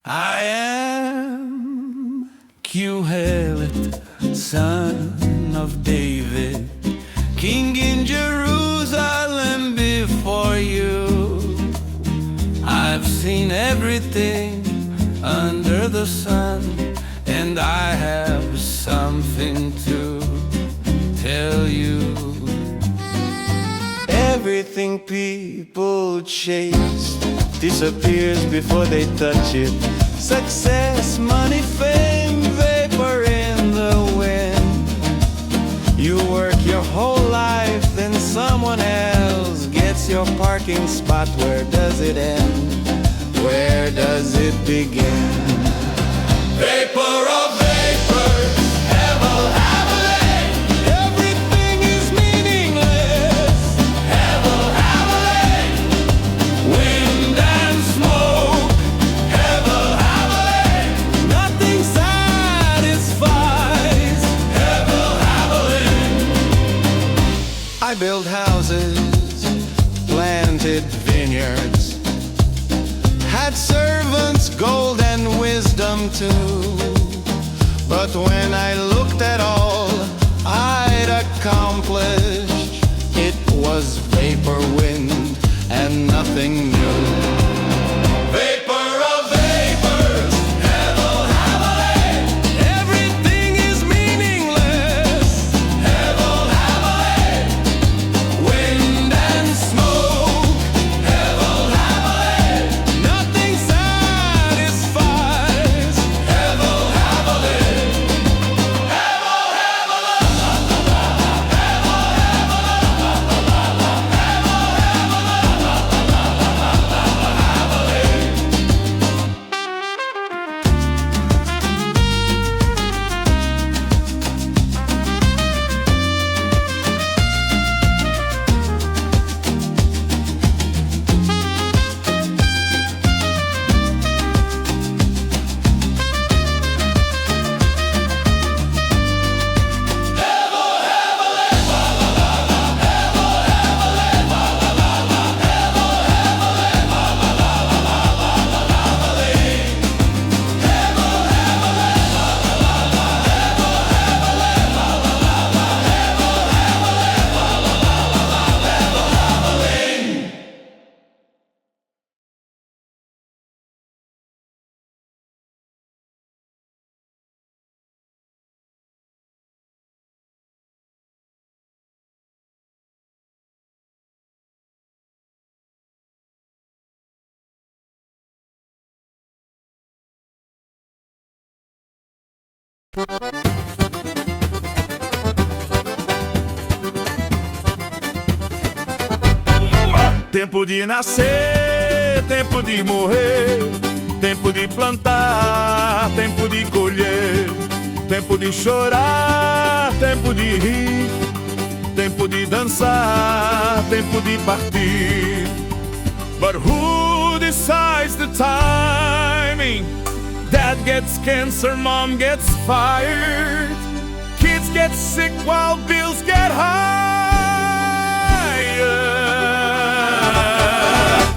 I am Q-Helet, son of David, king in Jerusalem before you. I've seen everything under the sun, and I have something to tell you. Everything people chase disappears before they touch it. Success, money, fame, vapor in the wind. You work your whole life, then someone else gets your parking spot. Where does it end? Where does it begin? Vapor of vapors, hevel, hevel, everything is meaningless. Hevel, hevel, wind and smoke. Hevel, hevel, nothing satisfies. Hevel, hevel. I build houses, planted vineyards, had servants, gold and wisdom too. But when I looked at all I'd accomplished, it was vapor, wind, and nothing new. Vapor of vapors, hevel, hevel, everything is meaningless. Hevel, hevel, wind and smoke. Hevel, hevel, nothing satisfies. Hevel, hevel, Tempo de nascer, tempo de morrer, tempo de plantar, tempo de colher, tempo de chorar, tempo de rir, tempo de dançar, tempo de partir. But who decides the timing? Dad gets cancer, mom gets fired, kids get sick while bills get higher.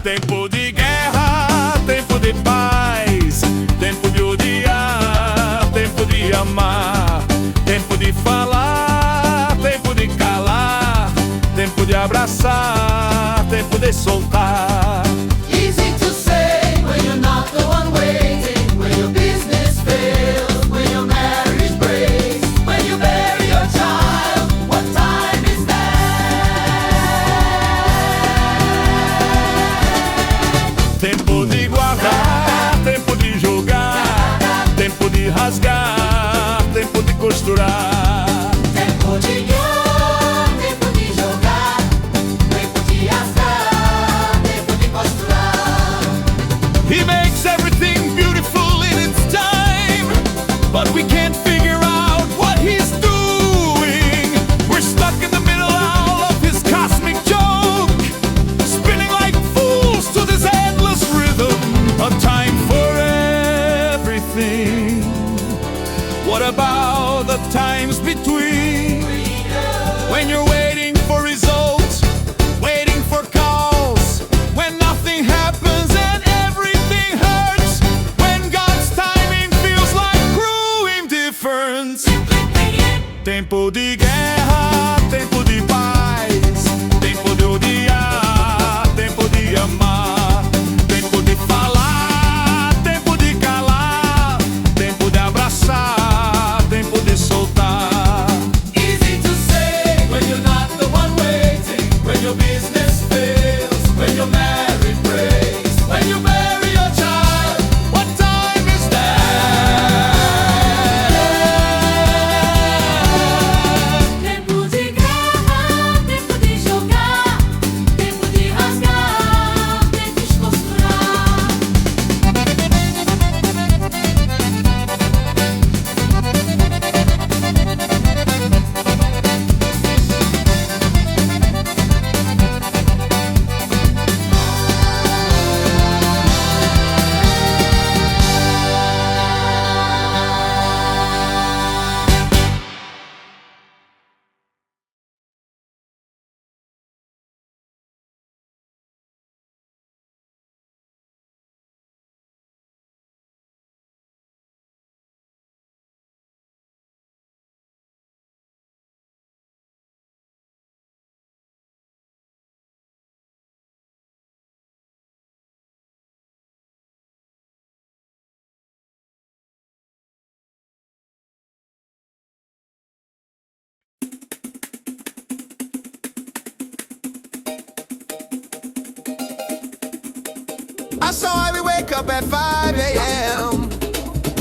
Tempo de guerra, tempo de paz, tempo de odiar, tempo de amar, tempo de falar, tempo de calar, tempo de abraçar, tempo de soltar. Easy to say when you're not the one waiting, when your business fails, when your marriage breaks, when you bury your child. What time is that? Tempo de guardar, tempo de jogar, tempo de rasgar, tempo de costurar. Tempo de guiar, tempo de jogar, tempo de rasgar, tempo de costurar. He makes everything beautiful in its time, but we can't figure out what he's doing. We're stuck in the middle of his cosmic joke, spinning like fools to this endless rhythm. A time for everything. What about the times between? When you're waiting for results, waiting for calls, when nothing happens and everything hurts, when God I saw how we wake up at 5 a.m.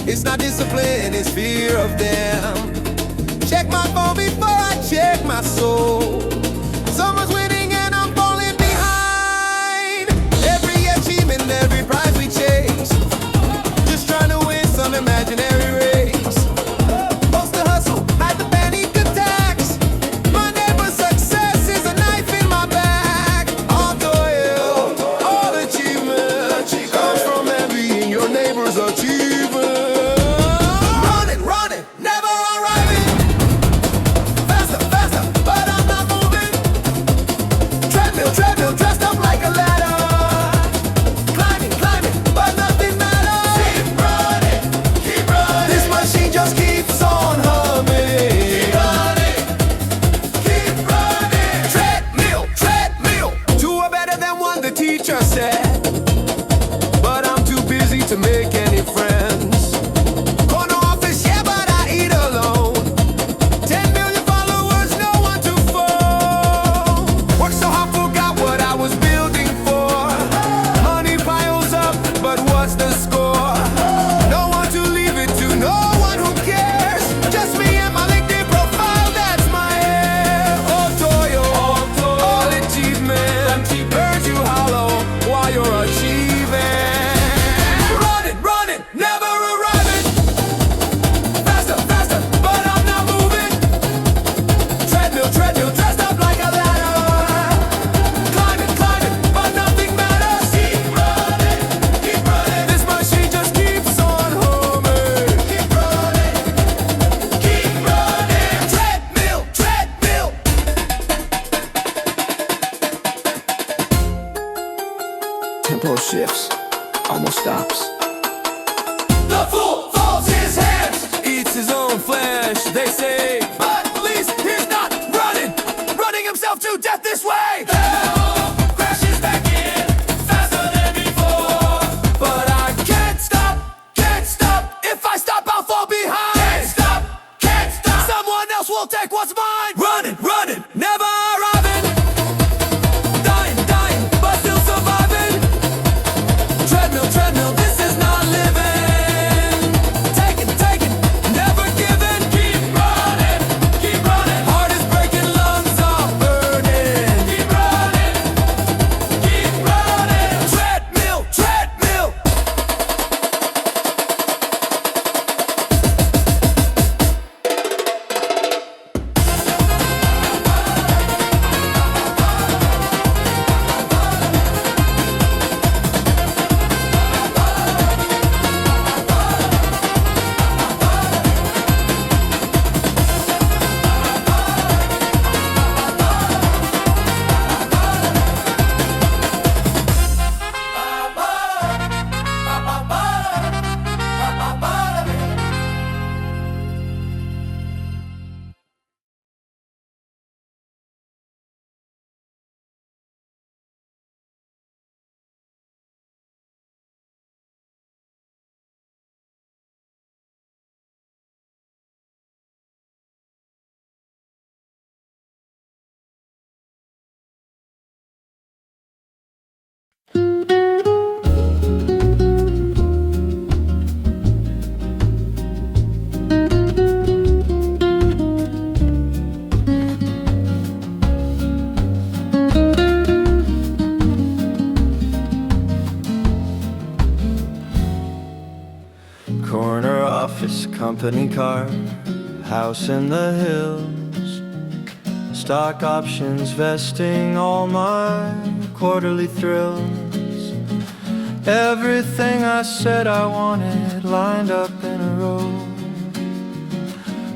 It's not discipline, it's fear of them. Check my phone before I check my soul. Someone's winning and I'm falling behind. Every achievement, every prize we chase, just trying to win some imaginary race. Supposed to hustle at the panic attacks. My neighbor's success is a knife in my back. All toil, all achievement comes from envying your neighbor's achievement. Running, running, never arriving. Faster, faster, but I'm not moving. Treadmill, treadmill, dressed up like a ladder. Climbing, climbing, but nothing matters. Keep running, keep running. This machine just keeps on humming. Keep running, keep running. Treadmill, treadmill. Two are better than one, the teacher said. But I'm too busy to make any friends. Corner office, yeah, but I eat alone. 10 million followers, no one to phone. Worked so hard, forgot what I was building for. Money piles up, but what's the score? No one to leave it to, no one who cares. Just me and my LinkedIn profile, that's my hair. All toil, all achievement burns you hollow while you're achieving. Running, running, never arriving. Faster, faster, but I'm not moving. Treadmill, treadmill, dressed up like a ladder. Climbing, climbing, but nothing matters. Keep running, keep running. This machine just keeps on humming. Keep running, keep running. Treadmill, treadmill. Tempo shifts, almost stops. The fool folds his hands, eats his own flesh, they say. But at least he's not running, running himself to death this way. Hell crashes back in faster than before. But I can't stop, can't stop. If I stop, I'll fall behind. Can't stop, can't stop. Someone else will take what's mine. Running, running, never arriving. Dying, dying, but still surviving. Treadmill, treadmill, this is not living. Taking, taking, never giving. Keep running, keep running. Heart is breaking, lungs are burning. Keep running, keep running. Treadmill, treadmill. Corner office, company car, house in the hills, stock options vesting all my quarterly thrills. Everything I said I wanted lined up in a row,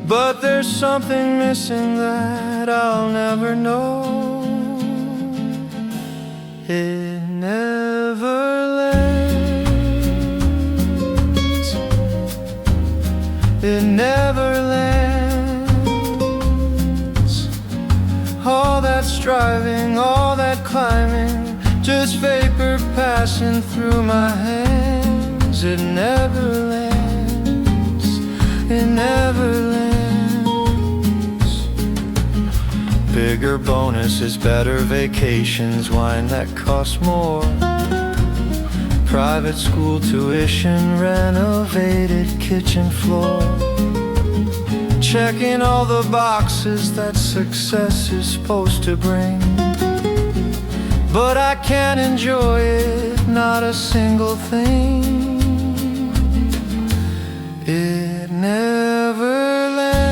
but there's something missing that I'll never know. It never lands. It never lands. All that striving, all that climbing, just vapor passing through my hands. It never lands. It never lands. Bigger bonuses, better vacations, wine that costs more, Private school tuition, renovated kitchen floor, checking all the boxes that success is supposed to bring. But I can't enjoy it, not a single thing. It never lands.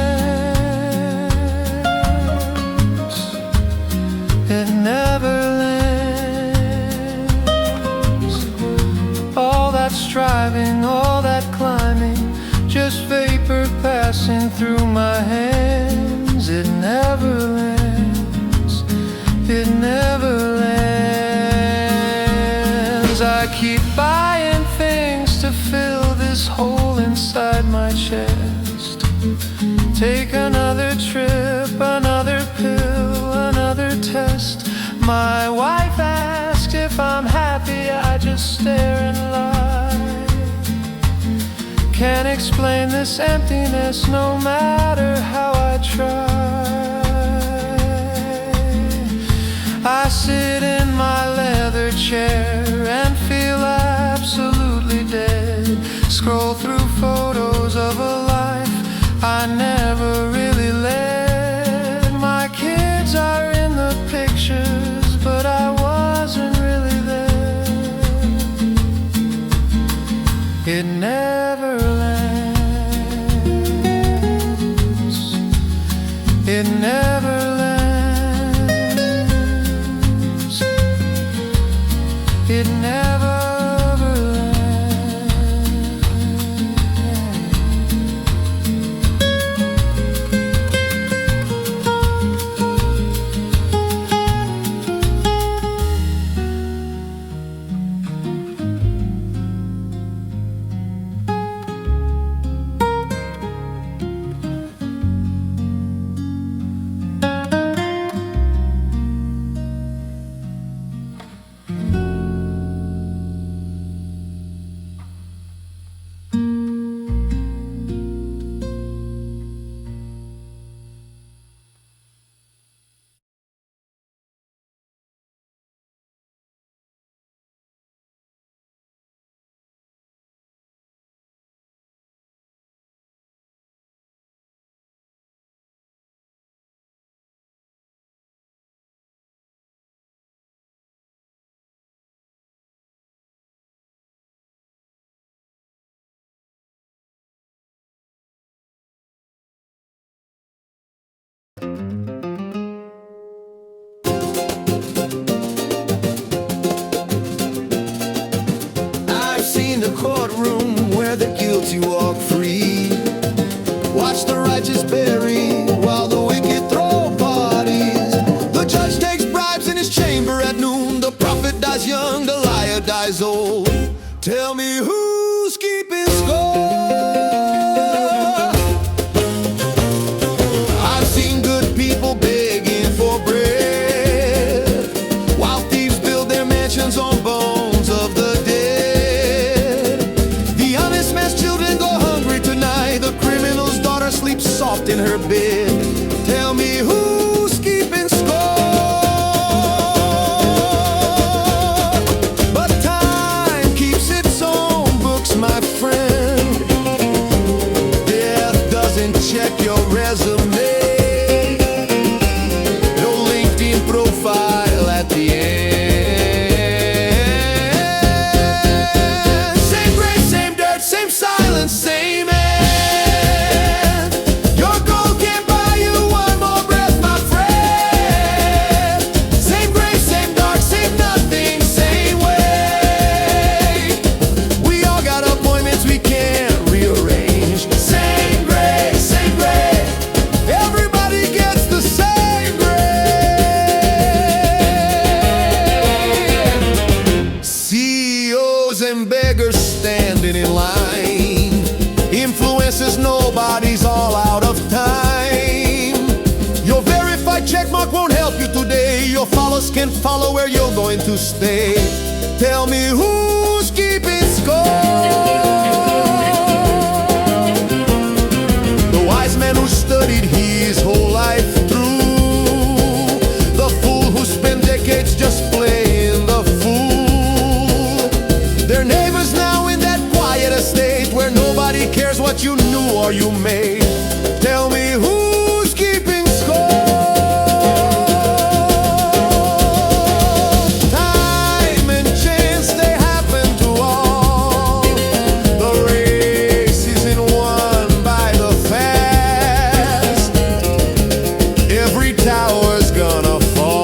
It never lands. All that striving, all that climbing, just vapor passing through my hands. It never lands. It never lands. I keep buying things to fill this hole inside my chest. Take another trip, another pill, another test. My wife asks if I'm happy, I just stare and lie. Can't explain this emptiness no matter how I try. I sit in my leather chair and feel absolutely dead. Scroll through photos of a life I never really led. My kids are in the pictures, but I wasn't really there. It never lands. It never lands. It never I've seen the courtroom where the guilty walk free. Watch the righteous buried while the wicked throw parties. The judge takes bribes in his chamber at noon. The prophet dies young, the liar dies old. Tell me who's keeping score? I've seen good people begging for bread, while thieves build their mansions on bones of the dead. The honest man's children go hungry tonight. The criminal's daughter sleeps soft in her bed. Tell me who's keeping score? But time keeps its own books, my friend. Death doesn't check your resume. No LinkedIn profile at the end. Same grave, same dirt, same silence, same end. Your goal can't buy you one more breath, my friend. Same grave, same dark, same nothing, same way. We all got appointments we can't rearrange. Same grave, same grave. Everybody gets the same grave. CEOs and beggars standing in line. Influencers, nobody's all out of time. Your verified checkmark won't help you today. Your followers can't follow where you're going to stay. Tell me who's keeping score? The wise man who studied his whole life through, the fool who spent decades just playing the fool. Their more you made. Tell me who's keeping score. Time and chance, they happen to all. The race isn't won by the fast. Every tower's gonna fall.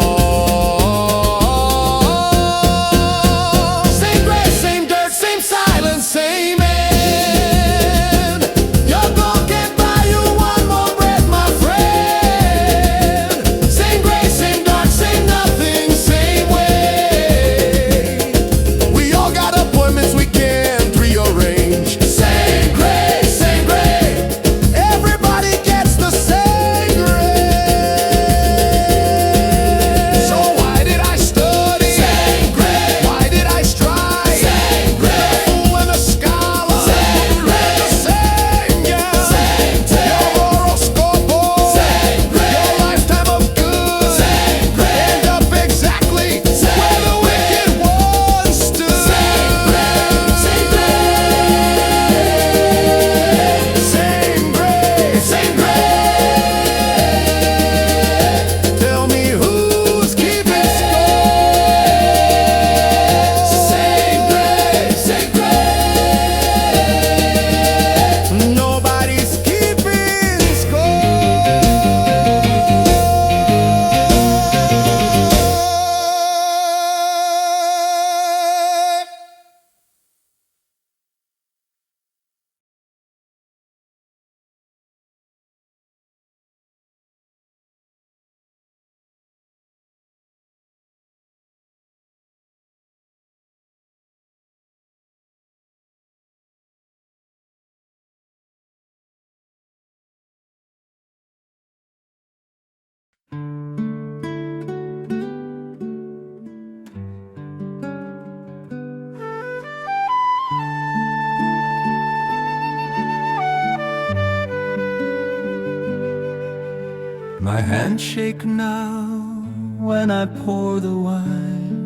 Same grace, same dirt, same silence, same end. Your goal can't buy you one more breath, my friend. Same grace, same dark, same nothing, same way. We all got appointments we can't rearrange. Same grace, same grade. Everybody gets the same grade. So why did I study? Same grade. Why did I strive? Same grade. The fool and the scholar. Same grade. The same, yeah. Same grade. Your horoscope. Same grade. Your lifetime of good. Same grade. End up exactly where the wicked ones stood. Same grade. Same grade. Same grade. Same grade. Tell me who's keeping score. Same grade. Same grade. Nobody's keeping score. My hands shake now when I pour the wine.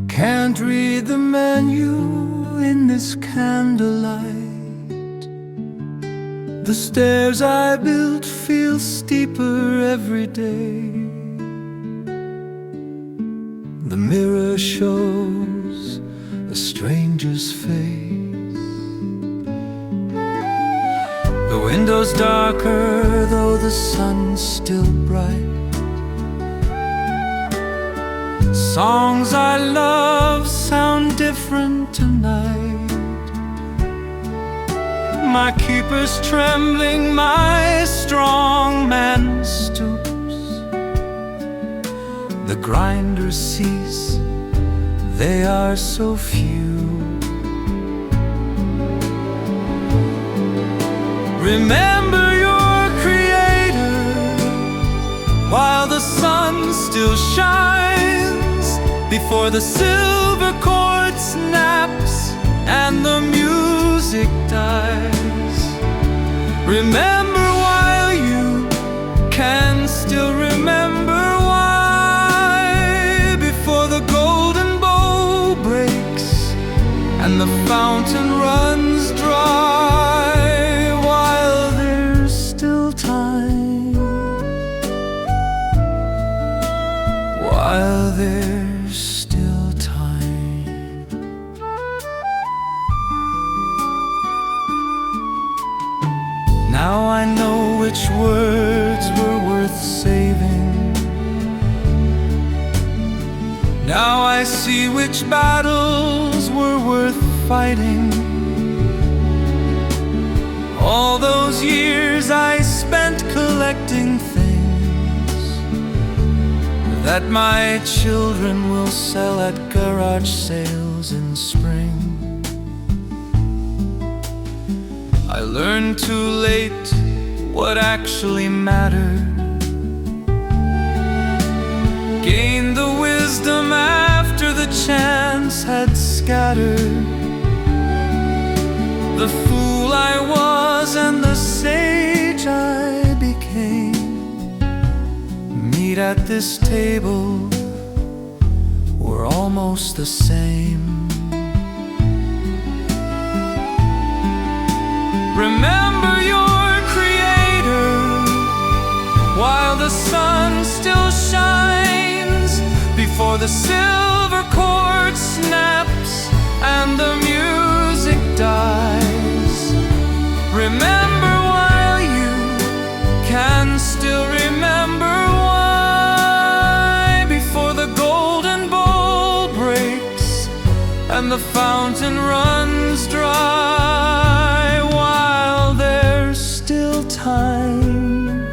Can't read the menu in this candlelight. The stairs I built feel steeper every day. The mirror shows a stranger's face. The window's darker, though the sun's still bright. Songs I love sound different tonight. My keeper's trembling, my strong man stoops. The grinders cease, they are so few. Remember your creator while the sun still shines, before the silver cord snaps and the music dies. Remember while you can still remember why, before the golden bowl breaks and the fountain runs dry. While there's still time. Now I know which words were worth saving. Now I see which battles were worth fighting. All those years I spent collecting things that my children will sell at garage sales in spring. I learned too late what actually mattered. Gained the wisdom after the chance had scattered. The fool I was and the sage I became. Meat at this table were almost the same. Remember your Creator while the sun still shines, before the silver cord snaps and the music dies. Remember while you can still remember why, before the golden bowl breaks and the fountain runs dry, while there's still time,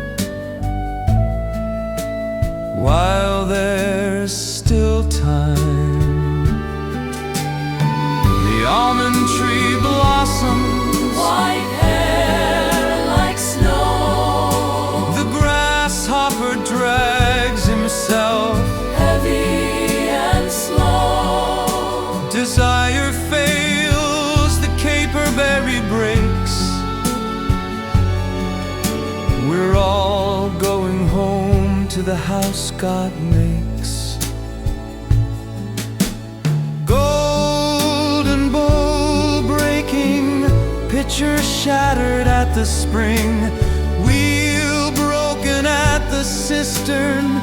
while there's still time. The almond tree blossoms, White hair like snow, the grasshopper drags himself, heavy and slow. desire fails, the caperberry breaks. We're all going home to the house God makes. Golden bowl breaking, pitcher shattered at the spring, wheel broken at the cistern,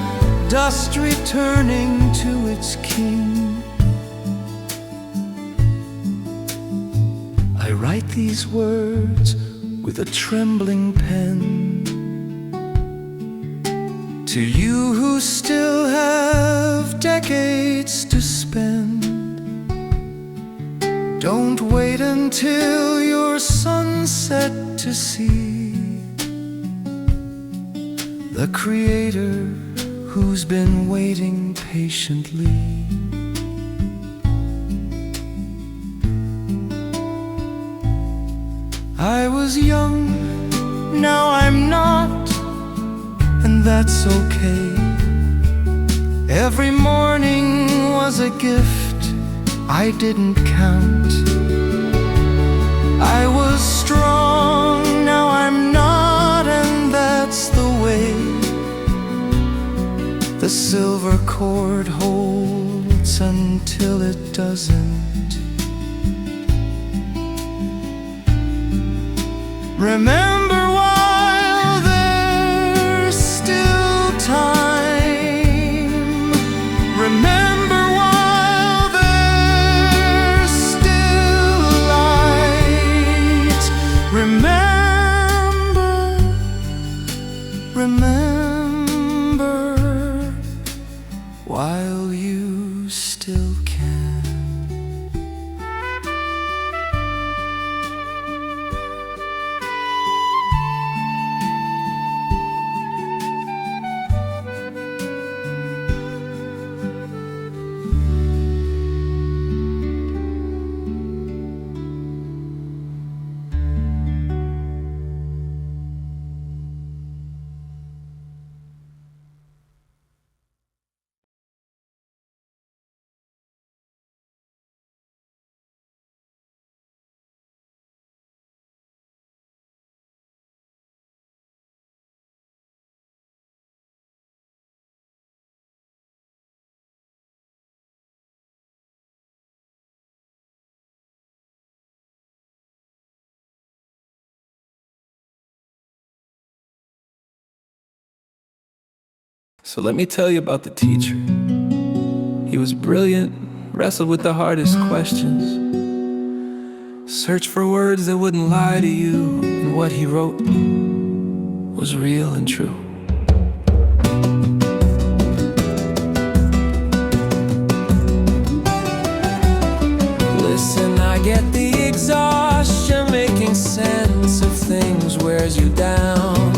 dust returning to its king. I write these words with a trembling pen, to you who still have decades to spend. Don't wait until your sunset to see the Creator who's been waiting patiently. I was young, now I'm not, and that's okay. Every morning was a gift I didn't count. I was strong, now I'm not, and that's the way the silver cord holds until it doesn't. Remember while there's still time. Remember while there's still light. Remember, remember while you still can. So let me tell you about the teacher. He was brilliant, wrestled with the hardest questions, searched for words that wouldn't lie to you, and what he wrote was real and true. Listen, I get the exhaustion, making sense of things wears you down,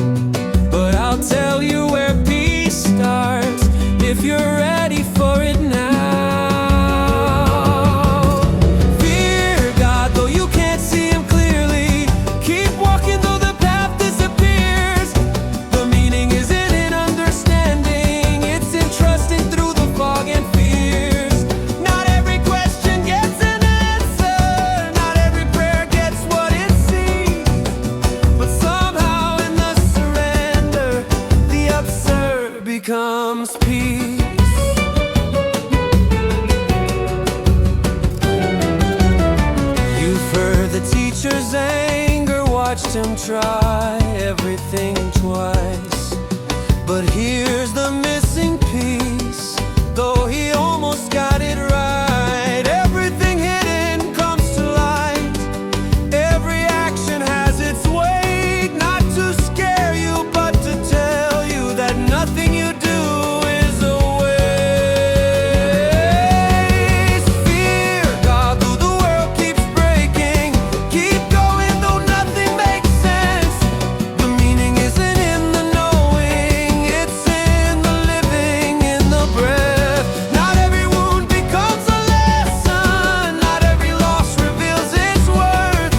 but I'll tell you where peace starts if you're ready for it now. Fear God, though you can't see Him clearly. Keep walking, though the path disappears. The meaning isn't in understanding, it's in trusting through the fog and fears. Not every question gets an answer, not every prayer gets what it seems, but somehow in the surrender, the absurd becomes peace. You've heard the teacher's anger watched him try everything twice. But here's the missing piece, though he almost got it right. Everything hidden comes to light. Every action has its weight. Not to scare you, but to tell you that nothing you do is a waste. Fear God, though the world keeps breaking. Keep going, though nothing makes sense. The meaning isn't in the knowing, it's in the living, in the breath. Not every wound becomes a lesson. Not every loss reveals its worth.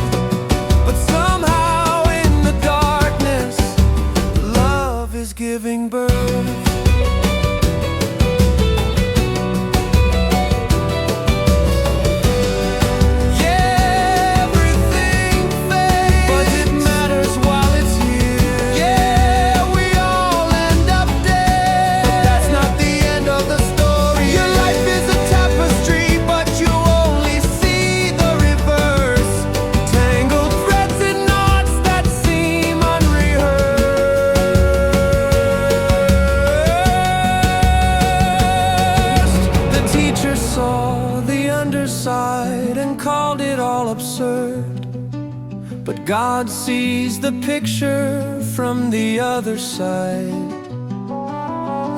But somehow in the darkness, love is giving birth. Yeah, everything fades, but it matters while it's here. Yeah, we all end up dead, but that's not the end of the story. Your life is a tapestry, but you only see the reverse. Tangled threads and knots that seem unrehearsed. The teacher saw the underside and called it all absurd. But God sees the picture from the other side.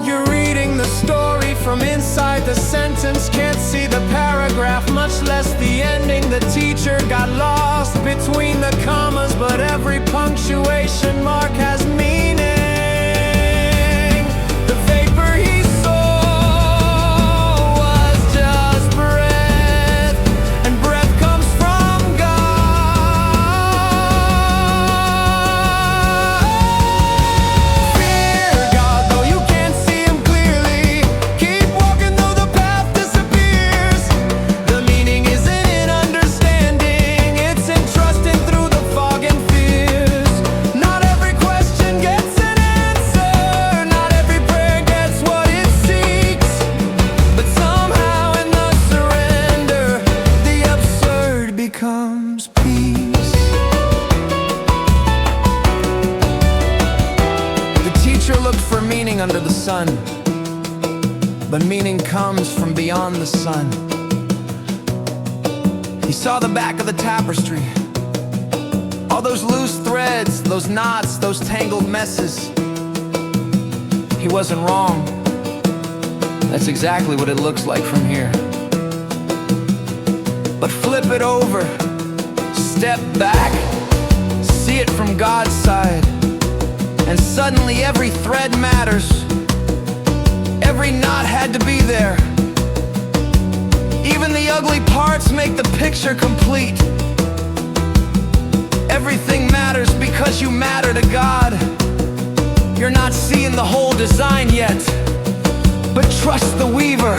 You're reading the story from inside the sentence. Can't see the paragraph, much less the ending. The teacher got lost between the commas, but every punctuation mark has meaning. The vapor he saw was just breath, and breath comes from God. Fear God, though you can't see him clearly. Keep walking, though the path disappears. The meaning isn't in understanding, it's in trusting through the fog and fears. Not every question gets an answer. Not every prayer gets what it seeks. But somehow in the surrender, the absurd becomes peace. The teacher looked for meaning under the sun, but meaning comes from beyond the sun. He saw the back of the tapestry, all those loose threads, those knots, those tangled messes. He wasn't wrong. That's exactly what it looks like from here. But flip it over, step back, see it from God's side, and suddenly every thread matters. Every knot had to be there. Even the ugly parts make the picture complete. Everything matters because you matter to God. You're not seeing the whole design yet, but trust the weaver.